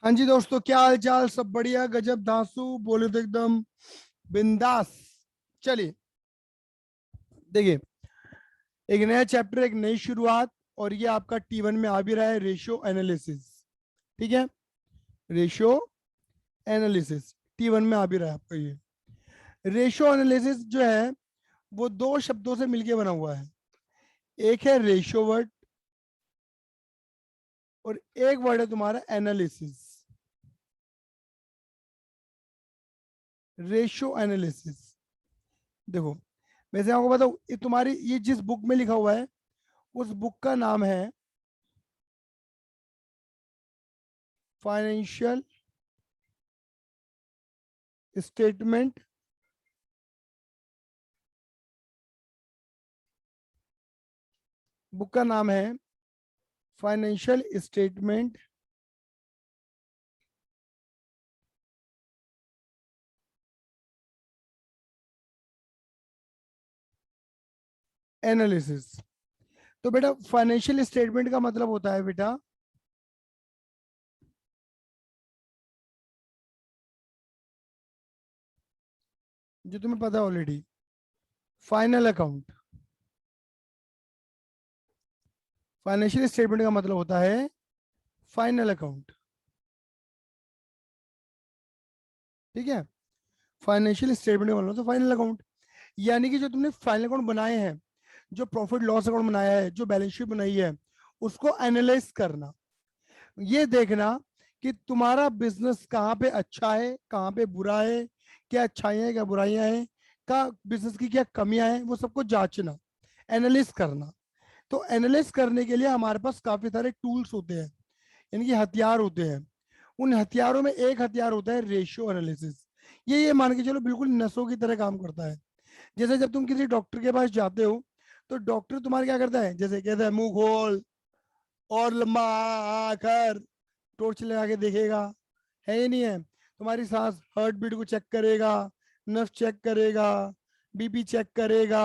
हाँ जी दोस्तों, क्या हाल चाल? सब बढ़िया, गजब धांसू, बोले तो एकदम बिंदास। चलिए देखिए, एक नया चैप्टर, एक नई शुरुआत। और ये आपका T1 में आ भी रहा है, रेशियो एनालिसिस। ठीक है, रेशियो एनालिसिस T1 में आ भी रहा है आपका। ये रेशियो एनालिसिस जो है वो दो शब्दों से मिलके बना हुआ है। एक है रेशियो वर्ड और एक वर्ड है तुम्हारा एनालिसिस। रेशियो एनालिसिस, देखो वैसे आपको बताऊं, ये तुम्हारी ये जिस बुक में लिखा हुआ है उस बुक का नाम है फाइनेंशियल स्टेटमेंट बुक का नाम है फाइनेंशियल स्टेटमेंट एनालिसिस। तो बेटा फाइनेंशियल स्टेटमेंट का मतलब होता है बेटा, जो तुम्हें पता है already, final account. Financial statement का मतलब होता है फाइनल अकाउंट। ठीक है, फाइनेंशियल स्टेटमेंट का मतलब तो फाइनल अकाउंट, यानी कि जो तुमने फाइनल अकाउंट बनाए हैं, जो प्रॉफिट लॉस अकाउंट बनाया है, जो बैलेंस शीट बनाई है, उसको एनालाइज करना। ये देखना कि तुम्हारा बिजनेस कहाँ पे अच्छा है, कहाँ पे बुरा है, क्या अच्छाइयाँ हैं क्या बुराइयां हैं, का बिजनेस की क्या कमियां हैं, वो सबको जांचना, एनालिस करना। तो एनालिस करने के लिए हमारे पास काफी सारे टूल्स होते हैं, यानी कि हथियार होते हैं। उन हथियारों में एक हथियार होता है रेशियो एनालिसिस। ये मान के चलो बिल्कुल नसों की तरह काम करता है। जैसे जब तुम किसी डॉक्टर के पास जाते हो, तो डॉक्टर तुम्हारे क्या करता है, जैसे कहता है मुंह खोल और लंबा कर, टॉर्च लगा के देखेगा, है ही नहीं है, तुम्हारी सांस, हार्ट बीट को चेक करेगा, नर्व चेक करेगा, बीपी चेक करेगा,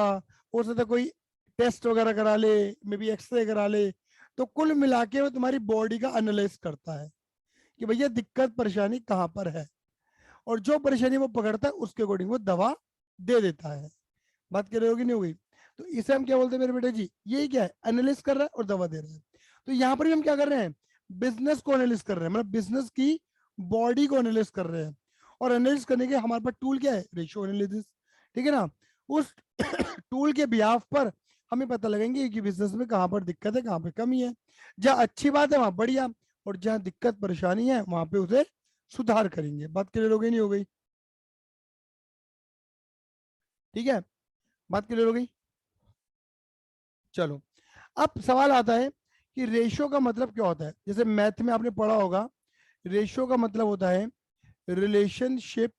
हो सकता है कोई टेस्ट वगैरह करा ले, मे बी एक्सरे करा ले। तो कुल मिला के वो तुम्हारी बॉडी का एनालाइज करता है कि भैया दिक्कत परेशानी कहाँ पर है, और जो परेशानी वो पकड़ता है उसके अकॉर्डिंग वो दवा दे देता है। बात कर रहे हो कि नहीं हो गई? तो इसे हम क्या बोलते हैं मेरे बेटे जी, यही क्या है, एनालिस कर रहा है और दवा दे रहा है। तो यहाँ पर भी हम क्या कर रहे हैं, बिजनेस को एनालिस कर रहे हैं, मतलब बिजनेस की बॉडी को एनालिस कर रहे हैं। और एनालिस करने के हमारे पास टूल क्या है, रेशियो एनालिसिस। ठीक है ना? उस टूल के बिहाफ पर हमें पता लगेंगे कि बिजनेस में कहाँ पर दिक्कत है, कहाँ पर कमी है, जहाँ अच्छी बात है वहां बढ़िया, और जहाँ दिक्कत परेशानी है वहां पे उसे सुधार करेंगे। बात क्लियर हो गई नहीं हो गई? ठीक है, बात क्लियर हो गई। चलो, अब सवाल आता है कि रेशियो का मतलब क्या होता है। जैसे मैथ में आपने पढ़ा होगा, रेशियो का मतलब होता है relationship,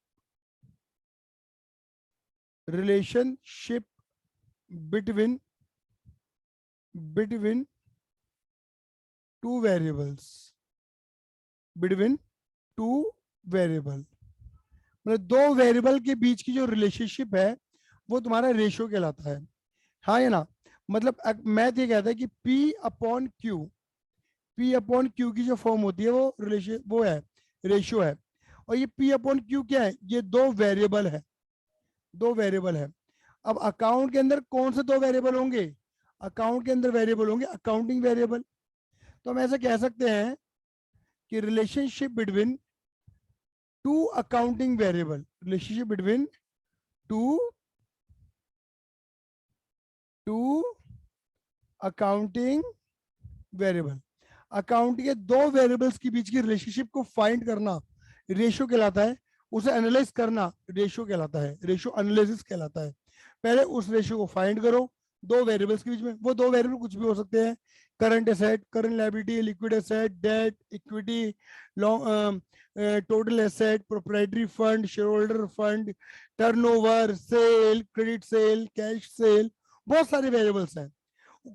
relationship between between two variables, between two variable, मतलब दो वेरिएबल के बीच की जो रिलेशनशिप है वो तुम्हारा रेशियो कहलाता है। हाँ या ना? मतलब मैथ ये कहता है कि पी अपॉन क्यू की जो फॉर्म होती है वो रिलेशन, वो है रेशियो है। और ये पी अपॉन क्यू क्या है, ये दो वेरिएबल है, दो वेरिएबल है। अब अकाउंट के अंदर कौन से दो वेरिएबल होंगे? अकाउंट के अंदर वेरिएबल होंगे अकाउंटिंग वेरिएबल। तो हम ऐसा कह सकते हैं कि relationship between two accounting variable, relationship between two two accounting variable. Account के दो वेरिएबल्स के बीच की रिलेशनशिप को फाइंड करना रेशियो कहलाता है। उसे एनालाइज करना रेशियो कहलाता है, रेशियो एनालिसिस कहलाता है। पहले उस रेशियो को फाइंड करो दो वेरिएबल्स के बीच में। वो दो वेरिएबल कुछ भी हो सकते हैं, current asset, current liability, liquid asset, debt, equity, long, total asset, proprietary fund, share holder fund, turnover, sale, credit sale, cash sale, बहुत सारे वेरिएबल्स हैं।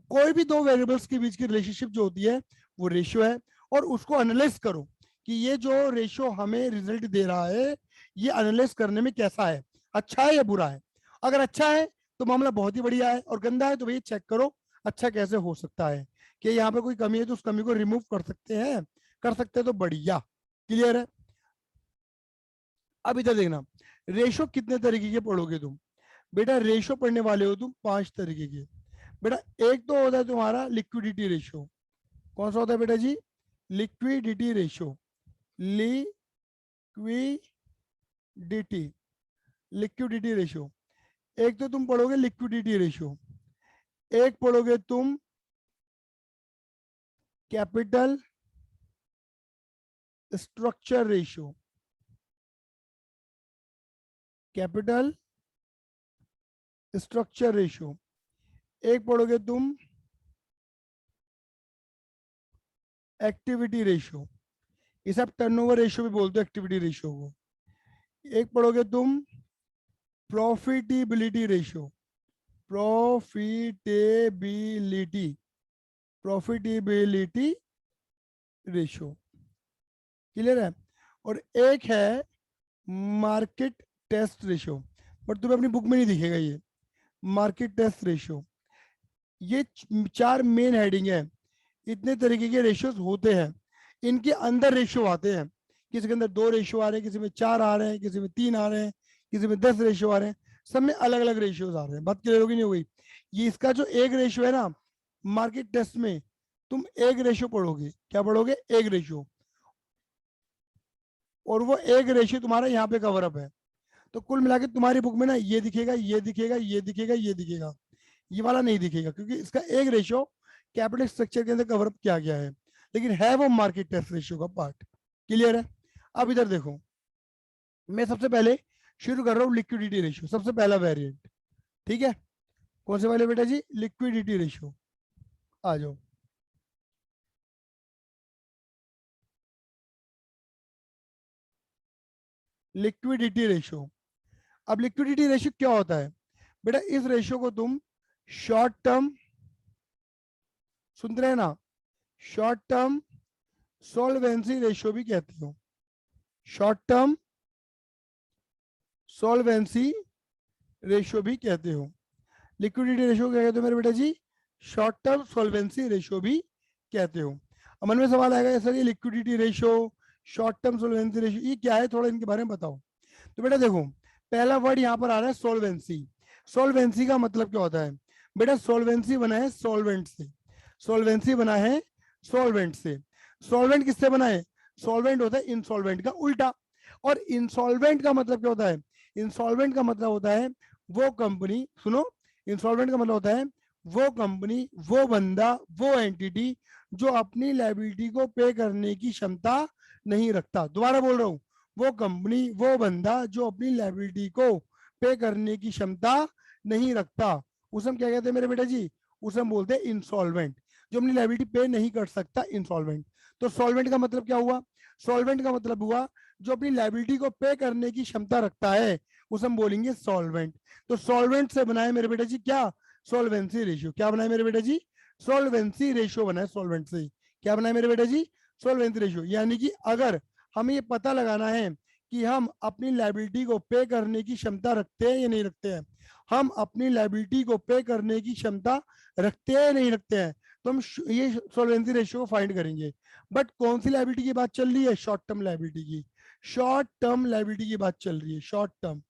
कोई भी दो वेरिएबल्स के बीच की रिलेशनशिप जो होती है वो रेशियो है। और उसको एनालाइज करो कि ये जो रेशियो हमें रिजल्ट दे रहा है ये एनालाइज करने में कैसा है, अच्छा है या बुरा है। अगर अच्छा है तो मामला बहुत ही बढ़िया है, और गंदा है तो भाई चेक करो अच्छा कैसे हो सकता है, कि यहाँ पे कोई कमी है तो उस कमी को रिमूव कर सकते हैं, कर सकते हैं तो बढ़िया। क्लियर है? अब इधर देखना, रेशो कितने तरीके के पढ़ोगे तुम? बेटा रेशो पढ़ने वाले हो तुम 5 तरीके के। बेटा एक तो होता है तुम्हारा लिक्विडिटी रेशो। कौन सा होता है बेटा जी? Liquidity ratio. Liquidity, liquidity ratio. एक तो तुम पढ़ोगे लिक्विडिटी रेशो, एक पढ़ोगे तुम capital structure ratio. Capital structure ratio. एक पढ़ोगे तुम एक्टिविटी रेशो। इसे आप टर्नओवर रेशो भी बोलते हो एक्टिविटी रेशो को। एक पढ़ोगे तुम profitability ratio. Profitability, profitability ratio. Clear है? और एक है मार्केट टेस्ट रेशो, बट तुम्हें अपनी बुक में नहीं दिखेगा ये। Market test ratio. ये 4 मेन हेडिंग है। इतने तरीके के रेशियोज होते हैं, इनके अंदर रेशियो आते हैं। किसी के अंदर 2 रेशियो आ रहे हैं, किसी में 4 आ रहे हैं, किसी में 3 आ रहे हैं, किसी में 10 रेशियो आ रहे हैं। सब में अलग अलग रेशियोज आ रहे हैं। बात क्लियर होगी नहीं होगी? ये इसका जो एक रेशियो है ना, मार्केट टेस्ट में तुम एक रेशियो पढ़ोगे। क्या पढ़ोगे? एक रेशियो। और वो एक रेशियो तुम्हारा यहाँ पे कवर अप है। तो कुल मिला के तुम्हारी बुक में ना ये दिखेगा, ये दिखेगा, ये दिखेगा, ये दिखेगा, ये वाला नहीं दिखेगा, क्योंकि इसका एक रेशियो कैपिटल स्ट्रक्चर के अंदर कवर अप किया गया है, लेकिन है वो मार्केट टेस्ट रेशियो का पार्ट। क्लियर है? अब इधर देखो, मैं सबसे पहले शुरू कर रहा हूँ लिक्विडिटी रेशियो, सबसे पहला वेरिएंट। ठीक है? कौन से वाले बेटा जी? Liquidity ratio. आ जाओ। Liquidity ratio. अब लिक्विडिटी रेशियो क्या होता है बेटा? इस रेशियो को तुम शॉर्ट टर्म, सुन रहे हैं ना, शॉर्ट टर्म सॉल्वेंसी रेशियो भी कहते हो। शॉर्ट टर्म सॉल्वेंसी रेशियो भी कहते हो। लिक्विडिटी रेशियो क्या कहते हो मेरे बेटा जी? शॉर्ट टर्म सॉल्वेंसी रेशियो भी कहते हो। अब मन में सवाल आएगा सर ये liquidity ratio, short term solvency ratio, ये क्या है? थोड़ा इनके बारे में बताओ। तो बेटा देखो, पहला वर्ड यहाँ पर आ रहा है सॉल्वेंसी। सॉल्वेंसी का मतलब क्या होता है बेटा? सॉल्वेंसी बना है सॉल्वेंट से। सॉल्वेंसी बना है सॉल्वेंट से। सॉल्वेंट किससे बना है? सॉल्वेंट होता है इंसॉल्वेंट का उल्टा। और इंसॉल्वेंट का मतलब क्या होता है? इंसॉल्वेंट का मतलब होता है वो कंपनी, सुनो, इंसॉल्वेंट का मतलब होता है वो कंपनी, वो बंदा, वो एंटिटी जो अपनी लायबिलिटी को पे करने की क्षमता नहीं रखता। दोबारा बोल रहा हूं, वो कंपनी, वो बंदा जो अपनी लायबिलिटी को पे करने की क्षमता नहीं रखता, उसे हम क्या कहते हैं मेरे बेटा जी? उसे हम बोलते हैं इंसॉल्वेंट। जो अपनी लायबिलिटी पे नहीं कर सकता, इंसॉल्वेंट। तो सॉल्वेंट का मतलब क्या हुआ? सॉल्वेंट का मतलब हुआ जो अपनी लायबिलिटी को पे करने की क्षमता रखता है, उसे हम बोलेंगे सॉल्वेंट। तो सॉल्वेंट से बनाए मेरे बेटा जी क्या? Solvency ratio. क्या बनाए मेरे बेटा जी? सॉल्वेंसी रेशियो बनाए सॉल्वेंट से। क्या बनाए मेरे बेटा जी? Solvency ratio. यानी कि अगर हमें ये पता लगाना है कि हम अपनी लायबिलिटी को पे करने की क्षमता रखते हैं या नहीं रखते हैं, हम अपनी लायबिलिटी को पे करने की क्षमता रखते हैं या नहीं रखते हैं, तो हम ये सॉल्वेंसी रेशियो को फाइंड करेंगे। बट कौन सी लायबिलिटी की बात चल रही है? शॉर्ट टर्म लायबिलिटी की। शॉर्ट टर्म लायबिलिटी की बात चल रही है। Short term,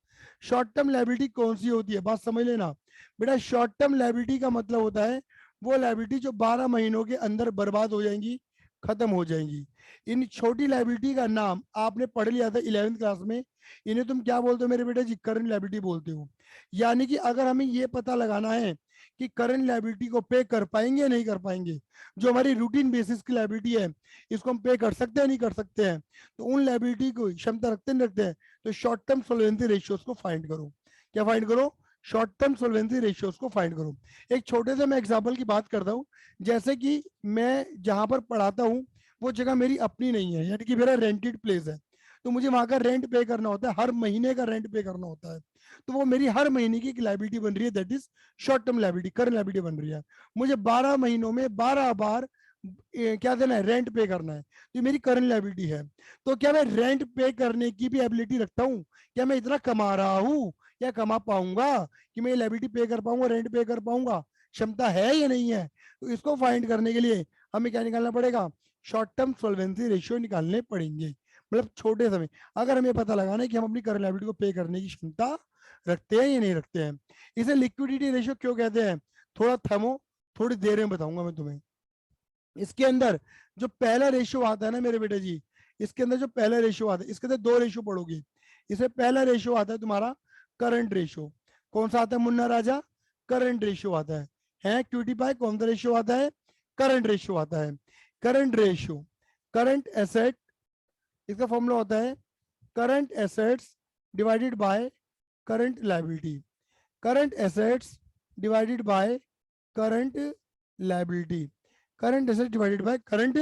short term liability कौन सी होती है? बात समझ लेना बेटा। शॉर्ट टर्म लायबिलिटी का मतलब होता है वो लायबिलिटी जो 12 महीनों के अंदर बर्बाद हो जाएंगी, खत्म हो जाएंगी। इन छोटी लायबिलिटी का नाम आपने पढ़ लिया था 11वीं क्लास में। इन्हें तुम क्या बोलते हो मेरे बेटे जी? करंट लायबिलिटी बोलते हो। यानी कि अगर हमें ये पता लगाना है कि करंट लायबिलिटी को पे कर पाएंगे या नहीं कर पाएंगे, जो हमारी रूटीन बेसिस की लायबिलिटी है, इसको हम पे कर सकते हैं नहीं कर सकते हैं, तो उन लायबिलिटी को क्षमता रखते नहीं रखते हैं, तो शॉर्ट टर्म सोल्वेंसी रेशियोज को फाइंड करो। क्या फाइंड करो? शॉर्ट टर्म सोल्वेंसी रेशियोज को फाइंड करो। एक छोटे से मैं एग्जांपल की बात करता हूँ। जैसे कि मैं जहां पर पढ़ाता हूँ वो जगह मेरी अपनी नहीं है, यानी कि मेरा रेंटेड प्लेस है, तो मुझे वहां का रेंट पे करना होता है, हर महीने का रेंट पे करना होता है। तो वो मेरी हर महीने की लायबिलिटी बन रही है, that is short term liability, current liability बन रही है। मुझे 12 महीनों में 12 बार क्या देना है? रेंट पे करना है, तो मेरी करंट लायबिलिटी है। तो क्या मैं रेंट पे करने की भी एबिलिटी रखता हूँ? क्या मैं इतना कमा रहा हूँ या कमा पाऊंगा कि मैं लायबिलिटी पे कर पाऊंगा, रेंट पे कर पाऊंगा? क्षमता है या नहीं है? तो इसको फाइंड करने के लिए हमें क्या निकालना पड़ेगा? शॉर्ट टर्म सॉल्वेंसी रेशियो निकालने पड़ेंगे। मतलब छोटे समय, अगर हमें पता लगाना है कि हम अपनी करंट लायबिलिटी को पे करने की क्षमता रखते हैं या नहीं रखते हैं। इसे लिक्विडिटी रेशियो क्यों कहते हैं, थोड़ा थमो, थोड़ी देर में बताऊंगा मैं तुम्हें। इसके अंदर जो पहला रेशियो आता है ना मेरे बेटे जी, इसके अंदर जो पहला रेशियो आता है, इसके अंदर दो रेशियो पढ़ोगे। इसमें पहला रेशियो आता है तुम्हारा करंट रेशियो। कौन सा आता है मुन्ना राजा, करंट रेशियो आता है क्यूटी पाई, कौन सा रेशियो आता है, करंट रेशियो आता है। करंट रेशियो, करंट एसेट, इसका फॉर्मूला होता है current assets divided by current liability. Current assets divided by current liability, current assets divided by current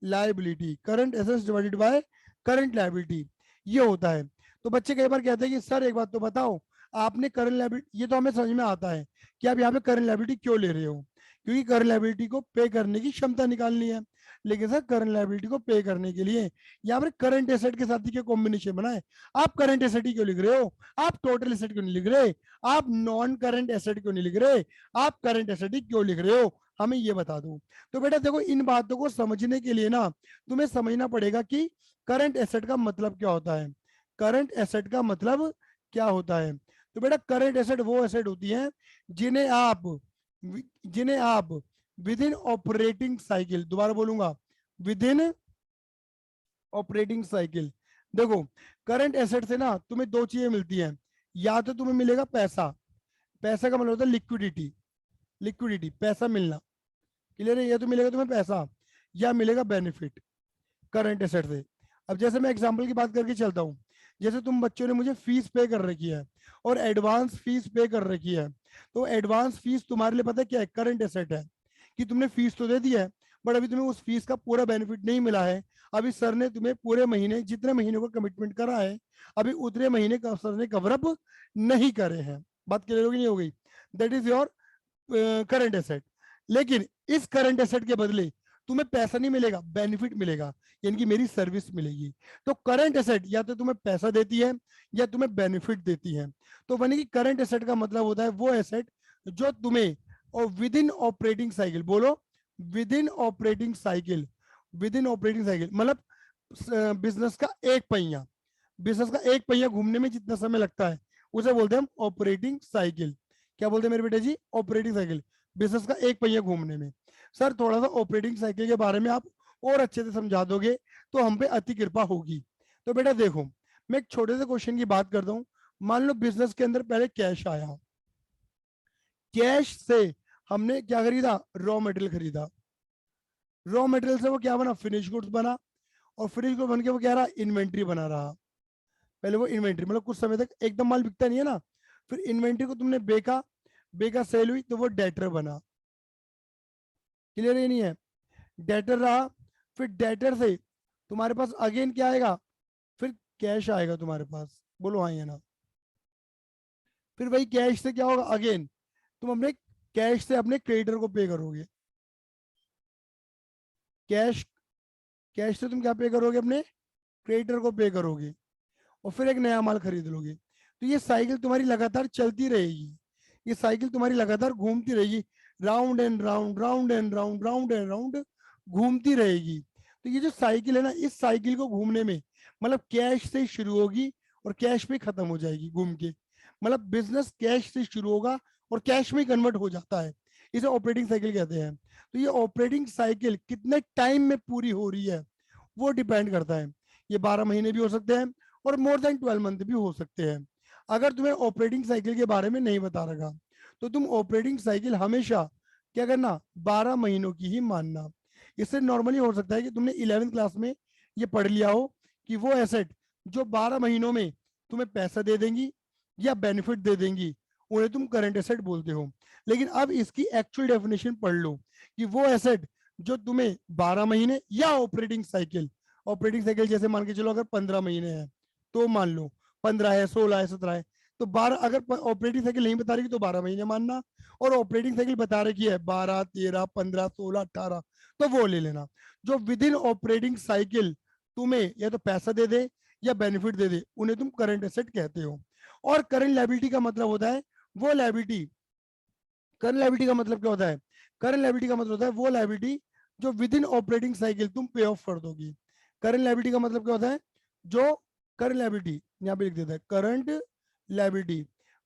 liability, current assets divided by current liability, ये होता है। तो बच्चे कई बार कहते हैं कि सर एक बात तो बताओ, आपने करंट लायबिलिटी, ये तो हमें समझ में आता है कि आप यहाँ पे करंट लायबिलिटी क्यों ले रहे हो, क्योंकि करंट लायबिलिटी को पे करने की क्षमता निकालनी है। लेकिन सर करंट लायबिलिटी को पे करने के लिए यहाँ पर करंट एसेट के साथ ही क्या कॉम्बिनेशन बनाए, आप करंट एसेट ही क्यों लिख रहे हो, आप टोटल एसेट क्यों नहीं लिख रहे, आप नॉन करंट एसेट क्यों नहीं लिख रहे, आप करंट एसेट ही क्यों लिख रहे हो, हमें ये बता दो। तो बेटा देखो, इन बातों को समझने के लिए ना तुम्हें समझना पड़ेगा कि करंट एसेट का मतलब क्या होता है, करंट एसेट का मतलब क्या होता है। तो बेटा करंट एसेट वो एसेट होती है जिन्हें आप विद इन ऑपरेटिंग साइकिल, दोबारा बोलूंगा, विद इन ऑपरेटिंग साइकिल। देखो करंट एसेट से ना तुम्हें दो चीजें मिलती हैं, या तो तुम्हें मिलेगा पैसा, पैसा का मतलब होता है लिक्विडिटी, लिक्विडिटी पैसा मिलना, क्लियर है, या तो मिलेगा तुम्हें पैसा या मिलेगा बेनिफिट करंट एसेट से। अब जैसे मैं एग्जांपल की बात करके चलता हूँ, जैसे तुम बच्चों ने मुझे फीस पे कर रखी है और एडवांस फीस पे कर रखी है, तो एडवांस फीस तुम्हारे लिए पता है क्या है, करंट एसेट है, कि तुमने फीस तो दे दी है, बट अभी तुम्हें उस फीस का पूरा बेनिफिट नहीं मिला है। अभी सर ने तुम्हें पूरे महीने, जितने महीने को कमिटमेंट करा है, अभी उतने महीने का सर ने कवर अप नहीं करे हैं। बात क्लियर होगी नहीं हो गई, that is your current asset. लेकिन इस करंट एसेट के बदले तुम्हें पैसा नहीं मिलेगा, बेनिफिट मिलेगा, यानी कि मेरी सर्विस मिलेगी। तो करंट एसेट या तो तुम्हें पैसा देती है या तुम्हें बेनिफिट देती है। तो यानी कि करंट एसेट का मतलब होता है वो एसेट जो तुम्हें, और विद इन ऑपरेटिंग साइकिल, बोलो with in operating cycle, with in operating cycle मतलब बिजनेस का एक पहिया, बिजनेस का एक पहिया घूमने में जितना समय लगता है उसे बोलते हैं हम ऑपरेटिंग साइकिल। क्या बोलते हैं मेरे बेटे जी, ऑपरेटिंग साइकिल, बिजनेस का एक पहिया घूमने में। सर थोड़ा सा ऑपरेटिंग साइकिल के बारे में आप और अच्छे से समझा दोगे तो हम पे अति कृपा होगी। तो बेटा देखो, मैं एक छोटे से क्वेश्चन की बात करता हूँ। मान लो बिजनेस के अंदर पहले कैश आया, कैश से हमने क्या खरीदा, रॉ मटेरियल खरीदा, रॉ मटेरियल से वो क्या बना, फिनिश गुड्स बना, और फिनिश गुड बन के वो क्या रहा, इन्वेंट्री बना रहा। पहले वो इन्वेंट्री, मतलब कुछ समय तक एकदम माल बिकता नहीं है ना, फिर इन्वेंट्री को तुमने बेका, बेका सेल हुई तो वो डेटर बना, क्लियर है नहीं है, डेटर रहा। फिर डेटर से तुम्हारे पास अगेन क्या आएगा, फिर कैश आएगा तुम्हारे पास, बोलो हाँ या ना। फिर वही कैश से क्या होगा, अगेन तुम अपने कैश से अपने क्रेडिटर को पे करोगे, कैश, कैश से तुम क्या पे करोगे, अपने क्रेडिटर को पे करोगे, और फिर एक नया माल खरीद लोगे। तो ये साइकिल तुम्हारी लगातार चलती रहेगी, ये साइकिल तुम्हारी लगातार घूमती रहेगी, round and round, round and round, round and round घूमती रहेगी। तो ये जो साइकिल है ना, इस साइकिल को घूमने में, मतलब कैश से शुरू होगी और कैश में खत्म हो जाएगी घूम के, मतलब बिजनेस कैश से शुरू होगा और कैश में कन्वर्ट हो जाता है, इसे ऑपरेटिंग साइकिल कहते हैं। तो ये ऑपरेटिंग साइकिल कितने टाइम में पूरी हो रही है वो डिपेंड करता है, ये 12 महीने भी हो सकते हैं और मोर देन 12 मंथ भी हो सकते हैं। अगर तुम्हें ऑपरेटिंग साइकिल के बारे में नहीं बता रखा तो तुम ऑपरेटिंग साइकिल हमेशा क्या करना, 12 महीनों की ही मानना। इससे नॉर्मली हो सकता है कि तुमने 11th क्लास में ये पढ़ लिया हो कि वो एसेट जो 12 महीनों में तुम्हें पैसा दे देंगी या बेनिफिट दे देंगी उन्हें तुम करंट एसेट बोलते हो। लेकिन अब इसकी एक्चुअल डेफिनेशन पढ़ लो कि वो एसेट जो तुम्हें 12 महीने या ऑपरेटिंग साइकिल, ऑपरेटिंग साइकिल जैसे मान के चलो अगर 15 महीने है तो मान लो 15 है, 16 है, 17 है, तो 12, अगर ऑपरेटिंग साइकिल नहीं बता रही तो 12 महीने मानना, और ऑपरेटिंग साइकिल बता रखी है 12, 13, 15, 16, 18 तो वो ले लेना। जो विद इन ऑपरेटिंग साइकिल तुम्हें या तो पैसा दे दे या बेनिफिट दे दे उन्हें तुम करंट एसेट कहते हो। और करंट लायबिलिटी का मतलब होता है वो लायबिलिटी, करंट लायबिलिटी का मतलब क्या होता है, करंट लायबिलिटी का मतलब होता है वो लायबिलिटी जो विद इन ऑपरेटिंग साइकिल तुम पे ऑफ कर दोगी। करंट लायबिलिटी का मतलब क्या होता है, जो करंट लायबिलिटी यहाँ पे लिख देता है, करंट लायबिलिटी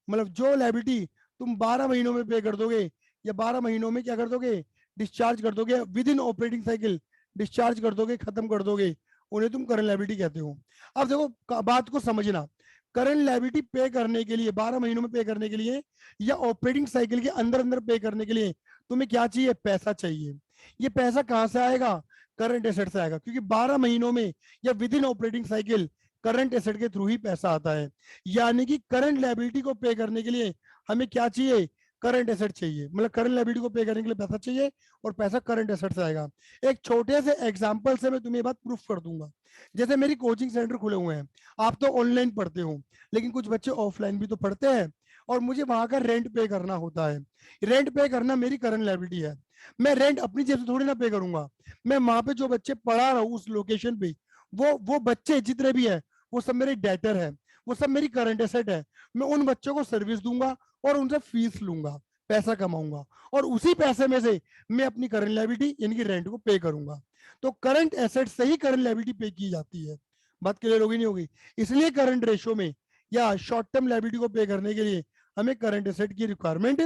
मतलब जो लायबिलिटी तुम 12 महीनों में पे कर दोगे या 12 महीनों में क्या कर दोगे, डिस्चार्ज कर दोगे, with in operating cycle discharge कर दोगे, खत्म कर दोगे, उन्हें तुम करंट लायबिलिटी कहते हो। अब देखो बात को समझना, करंट लायबिलिटी पे करने के लिए 12 महीनों में पे करने के लिए या ऑपरेटिंग साइकिल के अंदर अंदर पे करने के लिए तुम्हें क्या चाहिए, पैसा चाहिए। ये पैसा कहां से आएगा, करंट एसेट से आएगा, क्योंकि 12 महीनों में या with in operating cycle current asset के थ्रू ही पैसा आता है। यानी कि करंट लायबिलिटी को पे करने के लिए हमें क्या चाहिए, करंट एसेट चाहिए, मतलब करंट लायबिलिटी को पे करने के लिए पैसा चाहिए और पैसा करंट एसेट से आएगा। एक छोटे से एग्जांपल से मैं तुम्हें ये बात प्रूफ कर दूंगा। जैसे मेरी कोचिंग सेंटर खुले हुए हैं, आप तो ऑनलाइन पढ़ते हो, लेकिन कुछ बच्चे ऑफलाइन भी तो पढ़ते हैं, और मुझे वहां का रेंट पे करना होता है। रेंट पे करना मेरी करंट लायबिलिटी है। मैं रेंट अपनी जेब से थोड़ी ना पे करूंगा, मैं वहां पे जो बच्चे पढ़ा रहा हूँ उस लोकेशन पे, वो बच्चे जितने भी है वो सब मेरे डेटर है, वो सब मेरी करंट एसेट है। मैं उन बच्चों को सर्विस दूंगा और उनसे फीस लूंगा, पैसा कमाऊंगा, और उसी पैसे में से मैं अपनी करंट लायबिलिटी यानी कि रेंट को पे करूंगा। तो करंट एसेट से ही करंट लायबिलिटी पे की जाती है। बात क्लियर होगी नहीं होगी? इसलिए करंट रेशियो में या शॉर्ट टर्म लायबिलिटी को पे करने के लिए हमें करंट एसेट की रिक्वायरमेंट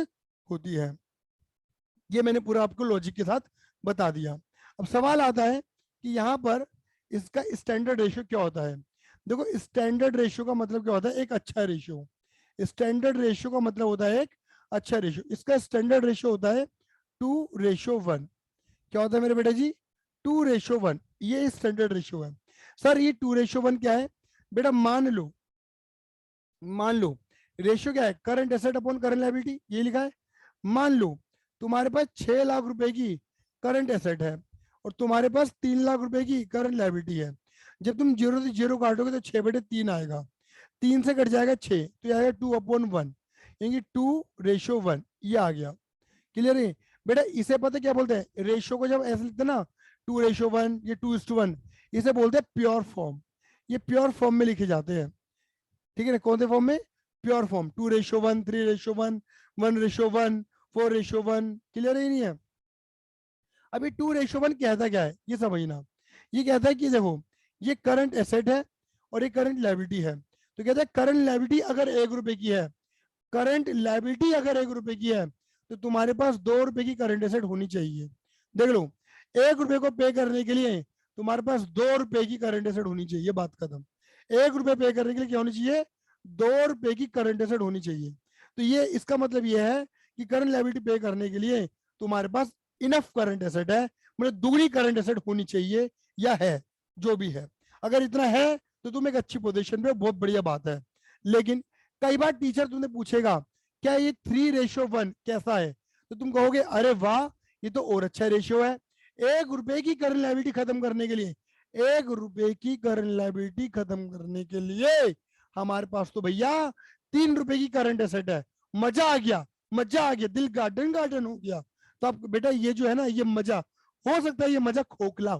होती है। ये मैंने पूरा आपको लॉजिक के साथ बता दिया। अब सवाल आता है कि यहाँ पर इसका स्टैंडर्ड रेशियो क्या होता है। देखो स्टैंडर्ड रेशियो का मतलब क्या होता है, एक अच्छा रेशियो। स्टैंडर्ड रेशियो का मतलब होता है एक अच्छा रेशियो। इसका स्टैंडर्ड रेशियो होता है 2:1। क्या होता है मेरे बेटा जी, 2:1। ये स्टैंडर्ड रेशियो है। सर ये 2:1 क्या है बेटा, मान लो रेशियो क्या है, current asset upon current liability, ये लिखा है। मान लो तुम्हारे पास 6 लाख रुपए की करंट एसेट है और तुम्हारे पास 3 लाख रुपए की करंट लायबिलिटी है। जब तुम जीरो से जीरो काटोगे तो 6/3 आएगा, 3 से कट जाएगा 6, तो ये आएगा 2/1, यानी 2:1, ये आ गया। क्लियर है बेटा? इसे पता क्या बोलते हैं, रेशियो को जब ऐसे लिखते हैं ना 2:1 या 2:1, इसे बोलते हैं प्योर फॉर्म। ये प्योर फॉर्म में लिखे जाते हैं, ठीक है ना? कौन से फॉर्म में, प्योर फॉर्म, 2:1, 3:1, 1:1, 4:1। क्लियर है नहीं है? अभी 2:1 कहता क्या है ये समझना। ये कहता है कि देखो ये करंट एसेट है और ये करंट लायबिलिटी है। तो कहता है करंट लायबिलिटी अगर 1 रुपए की है, करंट लायबिलिटी अगर 1 रुपए की है, तो तुम्हारे पास 2 रुपए की करंट एसेट होनी चाहिए। देख लो, 1 रुपए को पे करने के लिए तुम्हारे पास 2 रुपए की करंट एसेट होनी चाहिए, बात खत्म। 1 रुपए पे करने के लिए क्या होनी चाहिए, 2 रुपए की करंट एसेट होनी चाहिए। तो ये इसका मतलब ये है कि करंट लायबिलिटी पे करने के लिए तुम्हारे पास इनफ करंट एसेट है, मतलब दुगनी करंट एसेट होनी चाहिए या है, जो भी है। अगर इतना है तो तुम एक अच्छी पोजीशन पे, बहुत बढ़िया बात है। लेकिन कई बार टीचर तुमने पूछेगा क्या ये 3:1 कैसा है, तो तुम कहोगे अरे वाह ये तो और अच्छा रेशियो है। 1 रुपए की करंट लायबिलिटी खत्म करने के लिए, 1 रुपए की करंट लायबिलिटी खत्म करने के लिए हमारे पास तो भैया 3 रुपए की करंट एसेट है। मजा आ गया, मजा आ गया, दिल गार्डन गार्डन हो गया। तो अब बेटा ये जो है ना, ये मजा हो सकता है, ये मजा खोखला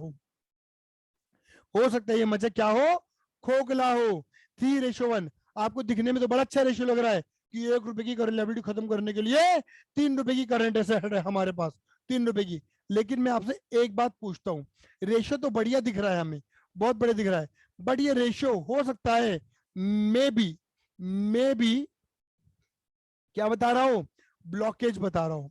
हो सकता है ये मजा क्या हो, खोखला हो। 3:1 आपको दिखने में तो बड़ा अच्छा रेशियो लग रहा है कि 1 रुपए की करंट लायबिलिटी खत्म करने के लिए 3 रुपए की करंट एसेट है हमारे पास, 3 रुपए की। लेकिन मैं आपसे एक बात पूछता हूँ, रेशियो तो बढ़िया दिख रहा है हमें, बहुत बढ़िया दिख रहा है, बट ये रेशियो हो सकता है मे बी क्या बता रहा हूं, ब्लॉकेज बता रहा हूं।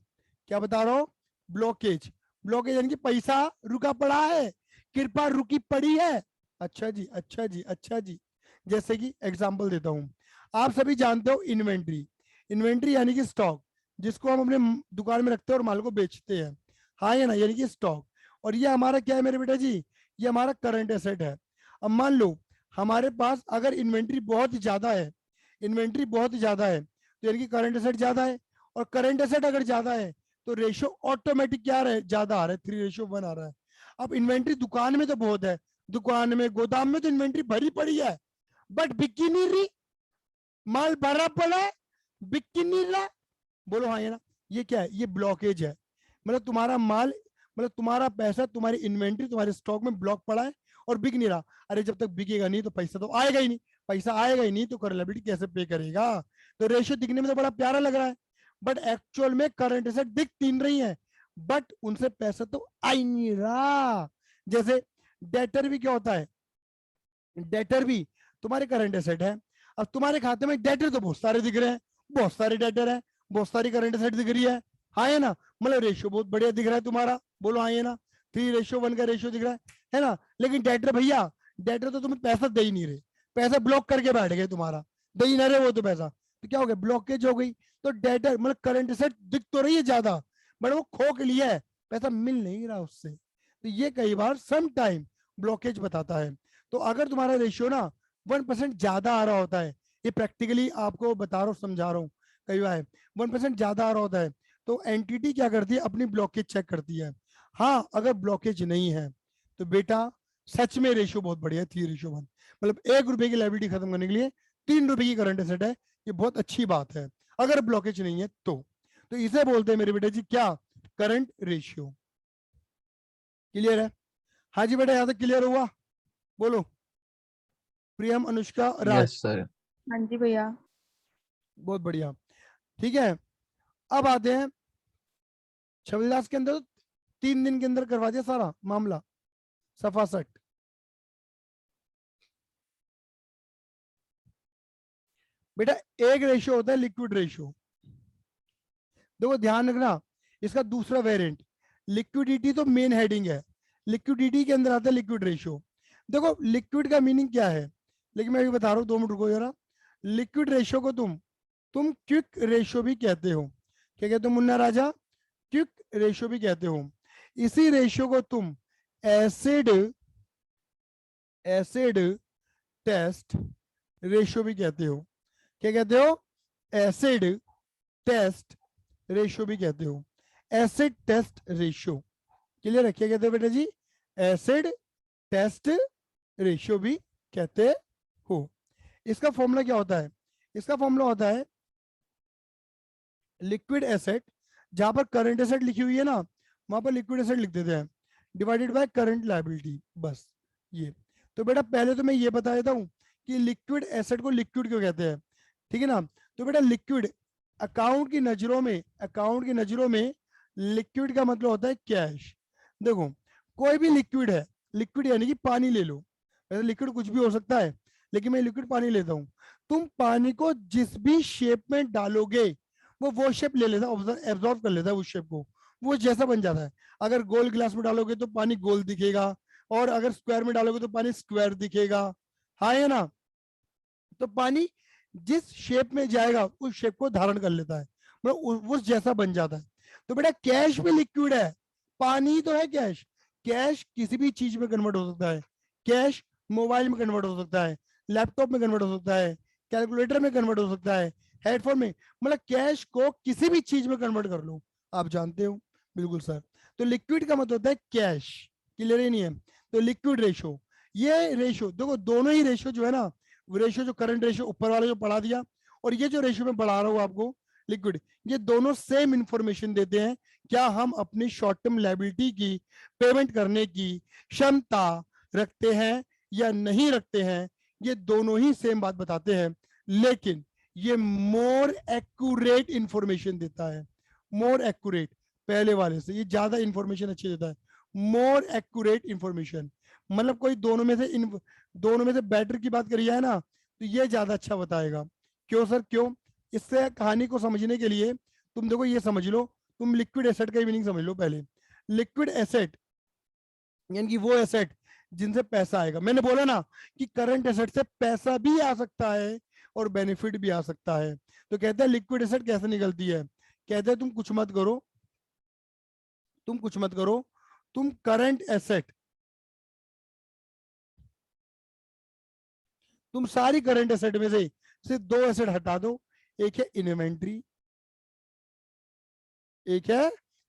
क्या बता रहा हूं, ब्लॉकेज। ब्लॉकेज यानी कि पैसा रुका पड़ा है, कृपा रुकी पड़ी है। अच्छा जी, अच्छा जी, अच्छा जी। जैसे कि एग्जांपल देता हूं, आप सभी जानते हो इन्वेंट्री। इन्वेंट्री यानी कि स्टॉक, जिसको हम अपने दुकान में रखते हैं और माल को बेचते हैं, हाँ या ना, यानी कि स्टॉक। और ये हमारा क्या है मेरे बेटा जी, ये हमारा करंट एसेट है। अब मान लो हमारे पास अगर इन्वेंट्री बहुत ही ज्यादा है, इन्वेंट्री बहुत ही ज्यादा है, तो यानी कि करंट एसेट ज्यादा है, और करंट एसेट अगर ज्यादा है तो रेशियो ऑटोमेटिक क्या रहा है, ज्यादा आ रहा है, 3:1 आ रहा है। अब इन्वेंट्री दुकान में तो बहुत है, दुकान में गोदाम में तो इन्वेंट्री भरी पड़ी है, बट बिकी नहीं रही, माल भरा पड़ा है, बिकी नहीं रहा। बोलो हाँ या ना? ये क्या है, ये ब्लॉकेज है। मतलब तुम्हारा माल, मतलब तुम्हारा पैसा, तुम्हारी इन्वेंट्री, तुम्हारे स्टॉक में ब्लॉक पड़ा है और बिक नहीं रहा। अरे जब तक बिकेगा नहीं तो पैसा तो आएगा ही नहीं, पैसा आएगा ही नहीं तो करंट लायबिलिटी कैसे पे करेगा? तो रेशियो दिखने में तो बड़ा प्यारा लग रहा है, बट एक्चुअल में करंट एसेट दिख तीन रही है, बट उनसे पैसा तो आ ही नहीं रहा। जैसे डेटर भी क्या होता है, डेटर भी तुम्हारे करंट एसेट है। अब तुम्हारे खाते में डेटर तो बहुत सारे दिख रहे हैं, बहुत सारे डेटर है, बहुत सारी करंट एसेट दिख रही है। हाँ है ना, मतलब रेशियो बहुत बढ़िया दिख रहा है तुम्हारा, बोलो हाँ है ना, 3:1 का रेशियो दिख रहा है ना। लेकिन डेटर भैया, डेटर तो तुम्हें पैसा दे ही नहीं रहे, पैसा ब्लॉक करके बैठ गए तुम्हारा, दे ही ना रहे वो तो पैसा, तो क्या हो गया, ब्लॉकेज हो गई। तो डेटर मतलब करंट एसेट दिख तो रही है ज्यादा, बट वो खो के लिए है, पैसा मिल नहीं रहा उससे, तो ये कई बार सम टाइम ब्लॉकेज बताता है। तो अगर तुम्हारा रेशियो ना 1% ज्यादा आ रहा होता है, ये प्रैक्टिकली आपको बता रहा हूँ, समझा रहा हूँ, कई बार 1% ज्यादा आ रहा होता है, तो एंटिटी क्या करती है, अपनी ब्लॉकेज चेक करती है। हाँ अगर ब्लॉकेज नहीं है तो बेटा सच में रेशियो बहुत बढ़िया है, 3:1, मतलब 1 रुपए की लाइबिलिटी खत्म करने के लिए 3 रुपए की करंट एसेट है, ये बहुत अच्छी बात है अगर ब्लॉकेज नहीं है तो इसे बोलते हैं मेरे बेटे जी क्या, करंट रेशियो। क्लियर है? हाँ जी बेटा, यहाँ तक क्लियर हुआ? बोलो प्रियम, अनुष्का, राज। Yes sir. हाँ जी भैया। बहुत बढ़िया। ठीक है, अब आते हैं छविदास के अंदर, 3 दिन के अंदर करवा दिया सारा मामला सफा सट। बेटा एक रेशियो होता है लिक्विड रेशियो, देखो ध्यान रखना, इसका दूसरा वेरिएंट लिक्विडिटी तो मेन हेडिंग है, लिक्विडिटी के अंदर आता है लिक्विड रेशियो। देखो लिक्विड का मीनिंग क्या है, लेकिन मैं अभी बता रहा हूँ, 2 मिनट रुको जरा। लिक्विड रेशियो को तुम क्विक रेशियो भी कहते हो, क्या कहते हो मुन्ना राजा, क्विक रेशियो भी कहते हो। इसी रेशियो को तुम एसिड एसिड टेस्ट रेशियो भी कहते हो, क्या कहते हो, एसिड टेस्ट रेशियो भी कहते हो, एसिड टेस्ट रेशियो। क्लियर है, क्या कहते हो बेटा जी, एसिड टेस्ट रेशियो भी कहते हो। इसका फॉर्मूला क्या होता है, इसका फॉर्मूला होता है लिक्विड एसेट, जहां पर करंट एसेट लिखी हुई है ना, वहां पर लिक्विड एसेट लिख देते हैं, डिवाइडेड बाय करंट लायबिलिटी, बस ये। तो बेटा पहले तो मैं ये बता देता हूँ कि लिक्विड एसेट को लिक्विड क्यों कहते हैं, ठीक है ना। तो बेटा लिक्विड अकाउंट की नजरों में लिक्विड का मतलब होता है कैश। देखो कोई भी लिक्विड है, लिक्विड यानी कि पानी ले लो, वैसे लिक्विड कुछ भी हो सकता है, लेकिन मैं लिक्विड पानी लेता हूँ। तुम पानी को जिस भी शेप में डालोगे वो शेप ले लेता है, एब्जॉर्ब कर लेता है उस शेप को, वो जैसा बन जाता है। अगर गोल गिलास में डालोगे तो पानी गोल दिखेगा, और अगर स्क्वायर में डालोगे तो पानी स्क्वायर दिखेगा, हाँ है ना। तो पानी जिस शेप में जाएगा उस शेप को धारण कर लेता है, मतलब उस जैसा बन जाता है। तो बेटा कैश भी लिक्विड है, पानी तो है कैश, कैश किसी भी चीज में कन्वर्ट हो सकता है, कैश मोबाइल में कन्वर्ट हो सकता है, लैपटॉप में कन्वर्ट हो सकता है, कैलकुलेटर में कन्वर्ट हो सकता है, हेडफोन में, मतलब कैश को किसी भी चीज में कन्वर्ट कर लो, आप जानते हो। बिल्कुल सर, तो लिक्विड का मतलब होता है कैश, क्लियर ही नहीं है। तो लिक्विड रेशो, ये रेशो देखो, दोनों ही रेशो जो है ना, रेशियो जो करंट रेशियो ऊपर वाला जो पढ़ा दिया, और ये जो रेशियो में पढ़ा रहा हूँ आपको लिक्विड, ये दोनों सेम इंफॉर्मेशन देते हैं, क्या हम अपनी शॉर्ट टर्म लायबिलिटी की पेमेंट करने की क्षमता रखते हैं या नहीं रखते हैं, ये दोनों ही सेम बात बताते हैं, लेकिन ये मोर एक्यूरेट इंफॉर्मेशन देता है, मोर एक्यूरेट, पहले वाले से ये ज्यादा इंफॉर्मेशन अच्छी देता है, मोर एक्यूरेट इंफॉर्मेशन। मतलब कोई दोनों में से बेटर की बात करी जाए ना, तो ये ज्यादा अच्छा बताएगा। क्यों सर, क्यों? इससे कहानी को समझने के लिए तुम देखो ये समझ लो, तुम लिक्विड एसेट का मीनिंग समझ लो पहले। लिक्विड एसेट यानी कि वो एसेट जिनसे पैसा आएगा, मैंने बोला ना कि करंट एसेट से पैसा भी आ सकता है और बेनिफिट भी आ सकता है। तो कहते हैं लिक्विड एसेट कैसे निकलती है, कहते हैं तुम कुछ मत करो, तुम करंट एसेट, तुम सारी करंट एसेट में से सिर्फ 2 एसेट हटा दो, एक है इन्वेंट्री,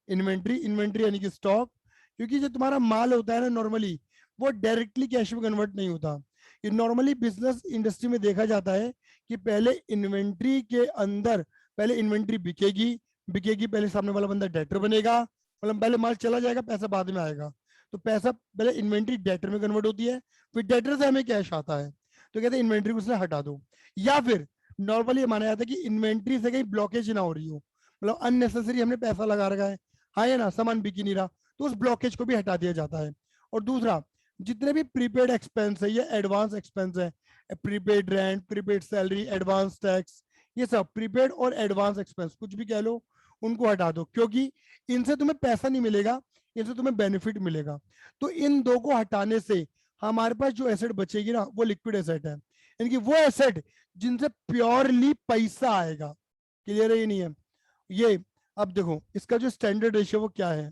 इन्वेंट्री यानी कि स्टॉक, क्योंकि जो तुम्हारा माल होता है ना नॉर्मली, वो डायरेक्टली कैश में कन्वर्ट नहीं होता। ये नॉर्मली बिजनेस इंडस्ट्री में देखा जाता है कि पहले इन्वेंट्री के अंदर, पहले इन्वेंट्री बिकेगी पहले सामने वाला बंदा डेटर बनेगा, मतलब पहले माल चला जाएगा, पैसा बाद में आएगा। तो पैसा पहले इन्वेंट्री डेटर में कन्वर्ट होती है, फिर डेटर से हमें कैश आता है। तो कहते हैं इन्वेंट्री को उसने हटा दो, या फिर नॉर्मली माना जाता है कि इन्वेंट्री से कहीं ब्लॉकेज ना हो रही हो, मतलब अननेसेसरी हमने पैसा लगा रखा है, हाँ या ना, सामान बिक ही नहीं रहा, तो उस ब्लॉकेज को भी हटा दिया जाता है। और दूसरा, जितने भी प्रीपेड एक्सपेंस है या एडवांस एक्सपेंस है, prepaid rent, prepaid salary, advance tax, ये सब प्रीपेड और एडवांस एक्सपेंस कुछ भी कह लो, उनको हटा दो, क्योंकि इनसे तुम्हें पैसा नहीं मिलेगा, इनसे तुम्हें बेनिफिट मिलेगा। तो इन दो को हटाने से हमारे पास जो एसेट बचेगी ना, वो लिक्विड एसेट है, इनकी वो एसेट जिनसे प्योरली पैसा आएगा। क्लियर है ये नहीं है ये? अब देखो इसका जो स्टैंडर्ड रेशियो वो क्या है,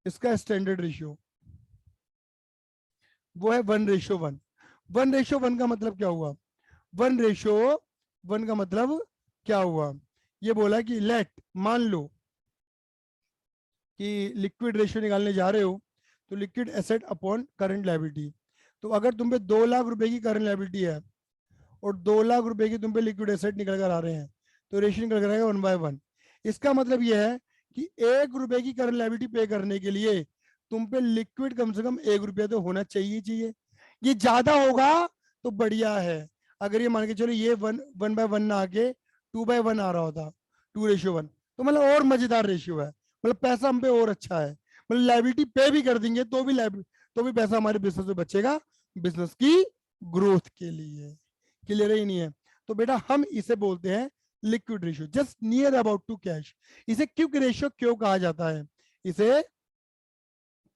इसका स्टैंडर्ड रेशियो वो है 1:1। 1:1 का मतलब क्या हुआ? 1:1 का मतलब क्या हुआ? ये बोला कि लेट, मान लो कि लिक्विड रेशियो निकालने जा रहे हो, तो liquid asset upon current liability. तो अगर तुम पे 2 लाख रुपए की करंट लायबिलिटी है और 2 लाख रुपए की तुम पे लिक्विड एसेट निकल कर आ रहे हैं, तो रेशियो निकल कर आएगा 1/1। इसका मतलब यह है कि 1 रुपए की करंट लायबिलिटी पे करने के लिए तुम पे लिक्विड कम से कम 1 रुपया तो होना चाहिए। ये ज्यादा होगा तो बढ़िया है। अगर ये मान के चलो ये 1/1 ना आके 2/1 आ रहा होता, 2:1, तो मतलब और मजेदार रेशियो है, मतलब पैसा हम पे और अच्छा है, मतलब लाइबिलिटी पे भी कर देंगे तो भी पैसा हमारे बिजनेस में बचेगा, बिजनेस की ग्रोथ के लिए। क्लियर है ही नहीं है? तो बेटा हम इसे बोलते हैं liquid ratio, just near about to cash. इसे क्विक रेशियो क्यों कहा जाता है? इसे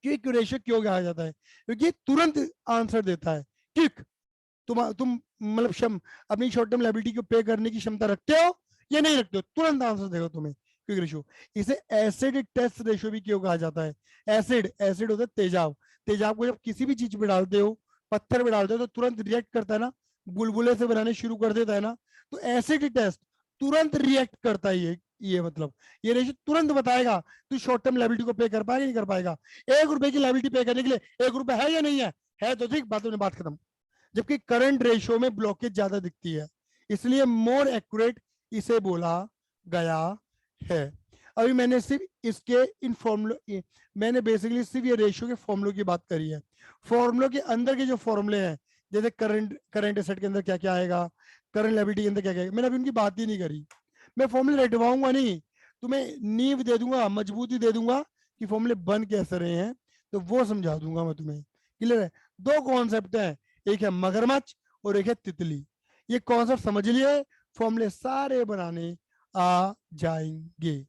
क्विक रेशियो क्यों कहा जाता है? क्योंकि ये तुरंत आंसर देता है। क्विक, तुम मतलब अपनी शॉर्ट टर्म लायबिलिटी को पे करने की क्षमता रखते हो या नहीं रखते हो, तुरंत आंसर देगा तुम्हें क्विक रेशियो। इसे एसिड टेस्ट रेशियो भी क्यों कहा जाता है? एसिड होता है तेजाब। तेजाब को जब किसी भी चीज पे डालते हो, पत्थर पे डालते हो, तो तुरंत रिएक्ट करता है ना, बुलबुले से बनाने शुरू कर देता है ना। तो एसिड टेस्ट तुरंत रिएक्ट करता है ये मतलब ये रेशियो तुरंत बताएगा तू शॉर्ट टर्म लायबिलिटी को पे कर पाएगा नहीं कर पाएगा। 1 रुपए की लायबिलिटी पे करने के लिए 1 रुपए है या नहीं है? है तो ठीक, बातों में बात खत्म। जबकि करंट रेशियो में ब्लॉकेज ज्यादा दिखती है, इसलिए मोर एक्यूरेट इसे बोला गया है। अभी मैंने सिर्फ इसके इन फॉर्मूले, मैंने बेसिकली सिर्फ ये रेशियो के फॉर्मूलों की बात करी है। फॉर्मूलों के अंदर के जो फॉर्मूले हैं, जैसे करंट एसेट के अंदर क्या क्या आएगा, करंट लायबिलिटी के अंदर क्या क्या आएगा, मैंने अभी उनकी बात ही नहीं करी। मैं फॉर्मूले रटवाऊंगा नहीं, तुम्हें नींव दे दूंगा, मजबूती दे दूंगा कि फॉर्मूले बन कैसे रहे हैं, तो वो समझा दूंगा मैं तुम्हें। क्लियर है? दो कॉन्सेप्ट है, एक है मगरमच्छ और एक है तितली। ये कॉन्सेप्ट समझ लिए, फॉर्मूले सारे बनाने आ जाएंगे।